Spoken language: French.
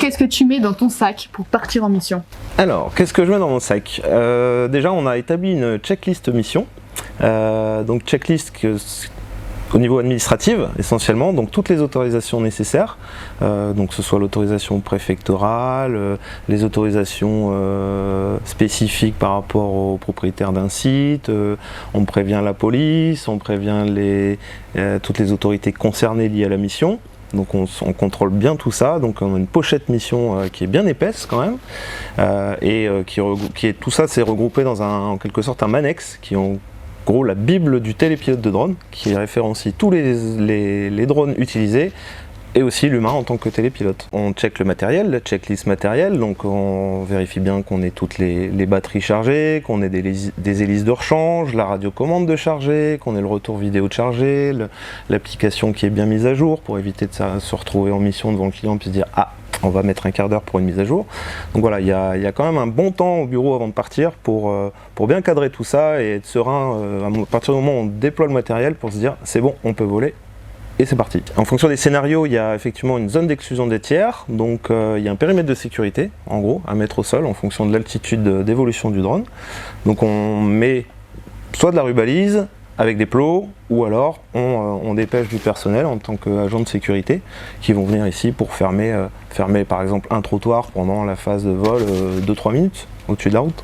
qu'est-ce que tu mets dans ton sac pour partir en mission? Alors, qu'est-ce que je mets dans mon sac? Déjà, on a établi une checklist mission. Donc checklist au niveau administratif essentiellement, donc toutes les autorisations nécessaires, donc que ce soit l'autorisation préfectorale, les autorisations spécifiques par rapport aux propriétaires d'un site, on prévient la police, on prévient toutes les autorités concernées liées à la mission. Donc on contrôle bien tout ça, donc on a une pochette mission qui est bien épaisse quand même, tout ça c'est regroupé dans en quelque sorte un Manex qui est en gros la bible du télépilote de drone, qui référencie tous les drones utilisés et aussi l'humain en tant que télépilote. On check le matériel, la checklist matériel, donc on vérifie bien qu'on ait toutes les batteries chargées, qu'on ait des hélices de rechange, la radiocommande de charger, qu'on ait le retour vidéo de charger, l'application qui est bien mise à jour pour éviter de se retrouver en mission devant le client puis se dire « Ah, on va mettre un quart d'heure pour une mise à jour ». Donc voilà, il y a quand même un bon temps au bureau avant de partir pour bien cadrer tout ça et être serein à partir du moment où on déploie le matériel pour se dire « C'est bon, on peut voler ». Et c'est parti. En fonction des scénarios, il y a effectivement une zone d'exclusion des tiers, donc il y a un périmètre de sécurité, en gros, à mettre au sol en fonction de l'altitude d'évolution du drone. Donc on met soit de la rubalise avec des plots, ou alors on dépêche du personnel en tant qu'agent de sécurité qui vont venir ici pour fermer par exemple un trottoir pendant la phase de vol 2-3 minutes au-dessus de la route.